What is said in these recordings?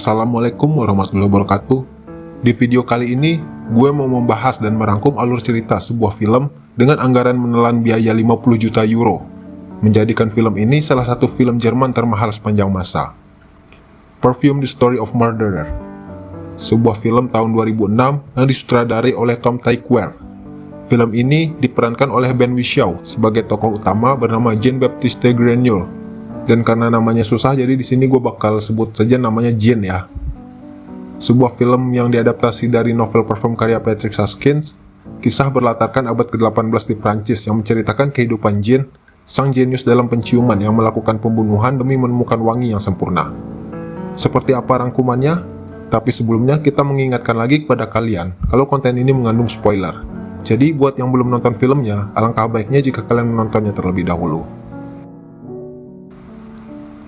Assalamualaikum warahmatullahi wabarakatuh. Di video kali ini, gue mau membahas dan merangkum alur cerita sebuah film dengan anggaran menelan biaya 50 juta euro, menjadikan film ini salah satu film Jerman termahal sepanjang masa. Perfume: The Story of Murderer, sebuah film tahun 2006 yang disutradarai oleh Tom Tykwer. Film ini diperankan oleh Ben Whishaw sebagai tokoh utama bernama Jean-Baptiste Granule. Dan karena namanya susah, jadi di sini gue bakal sebut saja namanya Jean ya. Sebuah film yang diadaptasi dari novel Perfume karya Patrick Susskind. Kisah berlatarkan abad ke-18 di Prancis yang menceritakan kehidupan Jean, sang jenius dalam penciuman yang melakukan pembunuhan demi menemukan wangi yang sempurna. Seperti apa rangkumannya? Tapi sebelumnya kita mengingatkan lagi kepada kalian kalau konten ini mengandung spoiler. Jadi buat yang belum nonton filmnya, alangkah baiknya jika kalian menontonnya terlebih dahulu.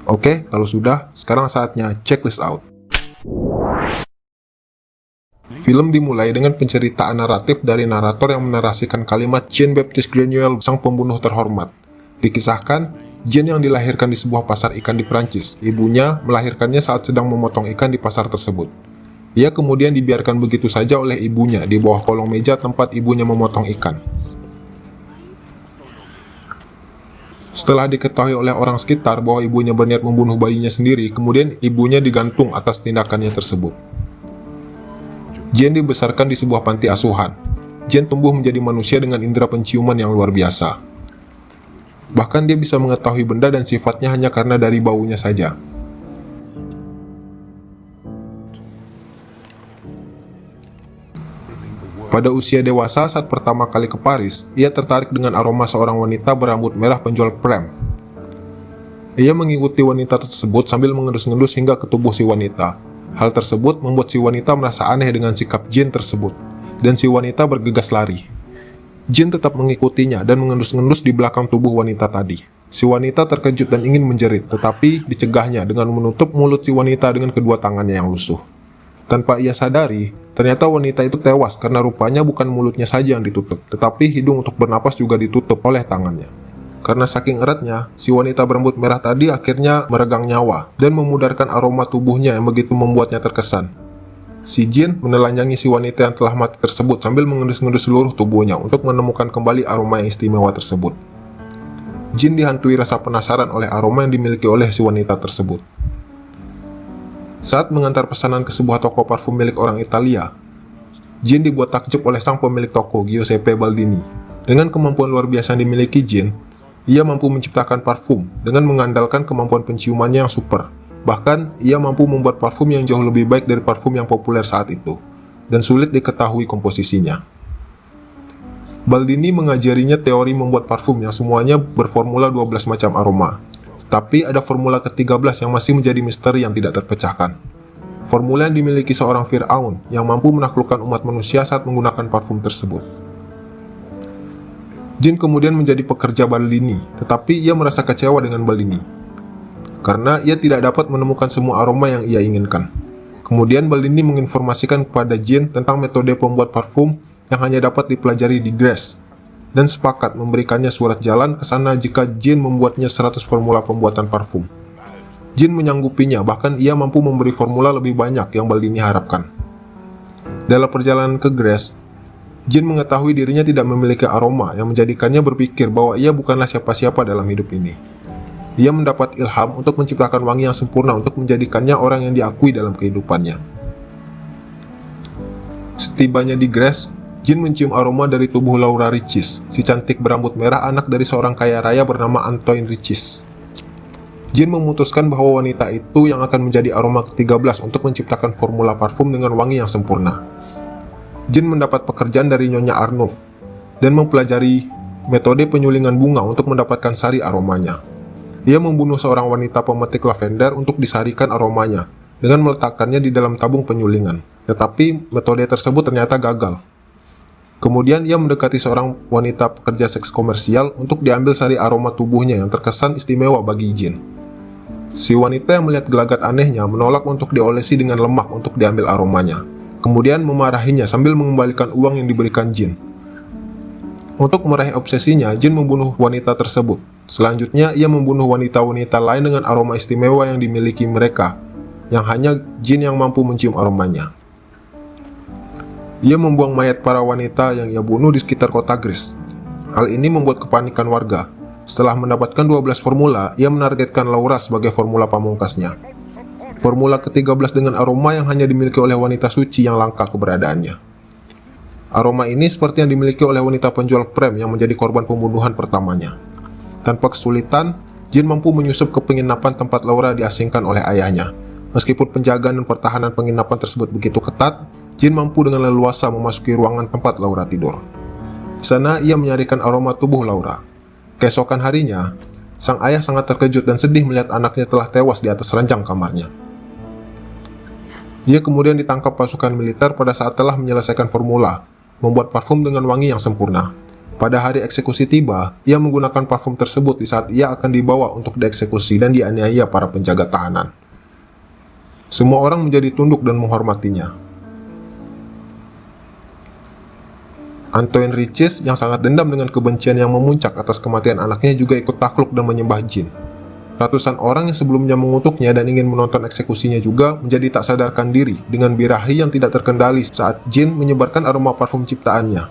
Oke, kalau sudah, sekarang saatnya checklist out. Film dimulai dengan penceritaan naratif dari narator yang menarasikan kalimat Jean-Baptiste Granule, sang pembunuh terhormat. Dikisahkan, Jean yang dilahirkan di sebuah pasar ikan di Prancis. Ibunya melahirkannya saat sedang memotong ikan di pasar tersebut. Ia kemudian dibiarkan begitu saja oleh ibunya di bawah kolong meja tempat ibunya memotong ikan. Setelah diketahui oleh orang sekitar bahwa ibunya berniat membunuh bayinya sendiri, kemudian ibunya digantung atas tindakannya tersebut. Jean dibesarkan di sebuah panti asuhan. Jean tumbuh menjadi manusia dengan indera penciuman yang luar biasa. Bahkan dia bisa mengetahui benda dan sifatnya hanya karena dari baunya saja. Pada usia dewasa, saat pertama kali ke Paris, ia tertarik dengan aroma seorang wanita berambut merah penjual krem. Ia mengikuti wanita tersebut sambil mengendus-ngendus hingga ke tubuh si wanita. Hal tersebut membuat si wanita merasa aneh dengan sikap Jean tersebut, dan si wanita bergegas lari. Jean tetap mengikutinya dan mengendus-ngendus di belakang tubuh wanita tadi. Si wanita terkejut dan ingin menjerit, tetapi dicegahnya dengan menutup mulut si wanita dengan kedua tangannya yang lusuh. Tanpa ia sadari, ternyata wanita itu tewas karena rupanya bukan mulutnya saja yang ditutup, tetapi hidung untuk bernapas juga ditutup oleh tangannya. Karena saking eratnya, si wanita berambut merah tadi akhirnya meregang nyawa dan memudarkan aroma tubuhnya yang begitu membuatnya terkesan. Si Jean menelanjangi si wanita yang telah mati tersebut sambil mengendus-ngendus seluruh tubuhnya untuk menemukan kembali aroma yang istimewa tersebut. Jean dihantui rasa penasaran oleh aroma yang dimiliki oleh si wanita tersebut. Saat mengantar pesanan ke sebuah toko parfum milik orang Italia, Jean dibuat takjub oleh sang pemilik toko, Giuseppe Baldini. Dengan kemampuan luar biasa yang dimiliki Jean, ia mampu menciptakan parfum dengan mengandalkan kemampuan penciumannya yang super. Bahkan, ia mampu membuat parfum yang jauh lebih baik dari parfum yang populer saat itu, dan sulit diketahui komposisinya. Baldini mengajarinya teori membuat parfum yang semuanya berformula 12 macam aroma. Tapi ada formula ke-13 yang masih menjadi misteri yang tidak terpecahkan. Formula yang dimiliki seorang Fir'aun yang mampu menaklukkan umat manusia saat menggunakan parfum tersebut. Jean kemudian menjadi pekerja Baldini, tetapi ia merasa kecewa dengan Baldini karena ia tidak dapat menemukan semua aroma yang ia inginkan. Kemudian Baldini menginformasikan kepada Jean tentang metode pembuat parfum yang hanya dapat dipelajari di Grasse, dan sepakat memberikannya surat jalan ke sana jika Jean membuatnya 100 formula pembuatan parfum. Jean menyanggupinya, bahkan ia mampu memberi formula lebih banyak yang Baldini harapkan. Dalam perjalanan ke Grasse, Jean mengetahui dirinya tidak memiliki aroma yang menjadikannya berpikir bahwa ia bukanlah siapa-siapa dalam hidup ini. Ia mendapat ilham untuk menciptakan wangi yang sempurna untuk menjadikannya orang yang diakui dalam kehidupannya. Setibanya di Grasse, Jean mencium aroma dari tubuh Laura Riches, si cantik berambut merah anak dari seorang kaya raya bernama Antoine Riches. Jean memutuskan bahwa wanita itu yang akan menjadi aroma ke-13 untuk menciptakan formula parfum dengan wangi yang sempurna. Jean mendapat pekerjaan dari Nyonya Arnaud dan mempelajari metode penyulingan bunga untuk mendapatkan sari aromanya. Ia membunuh seorang wanita pemetik lavender untuk disarikan aromanya dengan meletakkannya di dalam tabung penyulingan. Tetapi metode tersebut ternyata gagal. Kemudian ia mendekati seorang wanita pekerja seks komersial untuk diambil sari aroma tubuhnya yang terkesan istimewa bagi Jean. Si wanita yang melihat gelagat anehnya menolak untuk diolesi dengan lemak untuk diambil aromanya. Kemudian memarahinya sambil mengembalikan uang yang diberikan Jean. Untuk meraih obsesinya, Jean membunuh wanita tersebut. Selanjutnya, ia membunuh wanita-wanita lain dengan aroma istimewa yang dimiliki mereka. yang hanya jin yang mampu mencium aromanya. Ia membuang mayat para wanita yang ia bunuh di sekitar kota Gris. Hal ini membuat kepanikan warga. Setelah mendapatkan 12 formula, ia menargetkan Laura sebagai formula pamungkasnya. Formula ke-13 dengan aroma yang hanya dimiliki oleh wanita suci yang langka keberadaannya. Aroma ini seperti yang dimiliki oleh wanita penjual prem yang menjadi korban pembunuhan pertamanya. Tanpa kesulitan, jin mampu menyusup ke penginapan tempat Laura diasingkan oleh ayahnya. Meskipun penjagaan dan pertahanan penginapan tersebut begitu ketat, jin mampu dengan leluasa memasuki ruangan tempat Laura tidur. Di sana ia menyarikan aroma tubuh Laura. Keesokan harinya, sang ayah sangat terkejut dan sedih melihat anaknya telah tewas di atas ranjang kamarnya. Ia kemudian ditangkap pasukan militer pada saat telah menyelesaikan formula, membuat parfum dengan wangi yang sempurna. Pada hari eksekusi tiba, ia menggunakan parfum tersebut di saat ia akan dibawa untuk dieksekusi dan dianiaya para penjaga tahanan. Semua orang menjadi tunduk dan menghormatinya. Antoine Riches yang sangat dendam dengan kebencian yang memuncak atas kematian anaknya juga ikut takluk dan menyembah jin. Ratusan orang yang sebelumnya mengutuknya dan ingin menonton eksekusinya juga menjadi tak sadarkan diri dengan birahi yang tidak terkendali saat jin menyebarkan aroma parfum ciptaannya.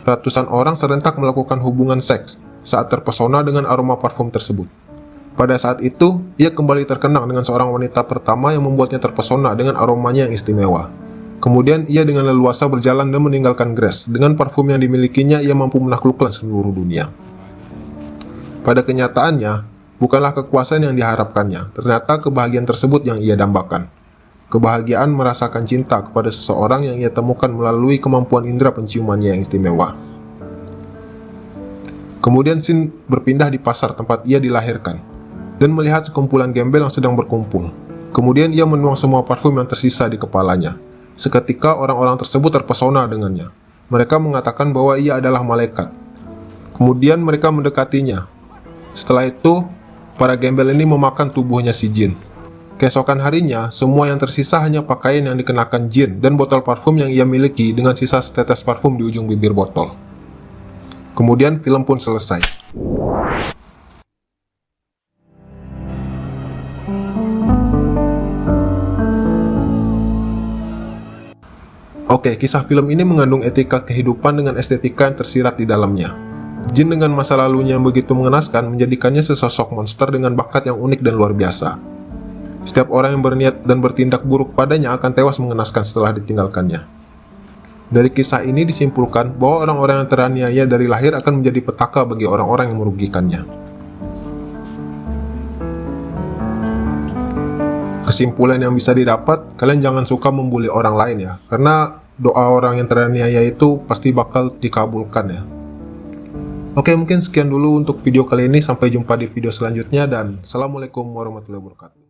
Ratusan orang serentak melakukan hubungan seks saat terpesona dengan aroma parfum tersebut. Pada saat itu, ia kembali terkenang dengan seorang wanita pertama yang membuatnya terpesona dengan aromanya yang istimewa. Kemudian ia dengan leluasa berjalan dan meninggalkan Gres. Dengan parfum yang dimilikinya, ia mampu menaklukkan seluruh dunia. Pada kenyataannya, bukanlah kekuasaan yang diharapkannya, ternyata kebahagiaan tersebut yang ia dambakan. Kebahagiaan merasakan cinta kepada seseorang yang ia temukan melalui kemampuan indera penciumannya yang istimewa. Kemudian Sin berpindah di pasar tempat ia dilahirkan, dan melihat sekumpulan gembel yang sedang berkumpul. Kemudian ia menuang semua parfum yang tersisa di kepalanya. Seketika orang-orang tersebut terpesona dengannya. Mereka mengatakan bahwa ia adalah malaikat. Kemudian mereka mendekatinya. Setelah itu, para gembel ini memakan tubuhnya si jin. Keesokan harinya, semua yang tersisa hanya pakaian yang dikenakan jin dan botol parfum yang ia miliki dengan sisa setetes parfum di ujung bibir botol. Kemudian film pun selesai. Oke, kisah film ini mengandung etika kehidupan dengan estetika yang tersirat di dalamnya. Jin dengan masa lalunya yang begitu mengenaskan menjadikannya sesosok monster dengan bakat yang unik dan luar biasa. Setiap orang yang berniat dan bertindak buruk padanya akan tewas mengenaskan setelah ditinggalkannya. Dari kisah ini disimpulkan bahwa orang-orang yang teraniaya dari lahir akan menjadi petaka bagi orang-orang yang merugikannya. Kesimpulan yang bisa didapat, kalian jangan suka membuli orang lain ya, karena doa orang yang teraniaya itu pasti bakal dikabulkan ya. Oke, mungkin sekian dulu untuk video kali ini, sampai jumpa di video selanjutnya dan Assalamualaikum warahmatullahi wabarakatuh.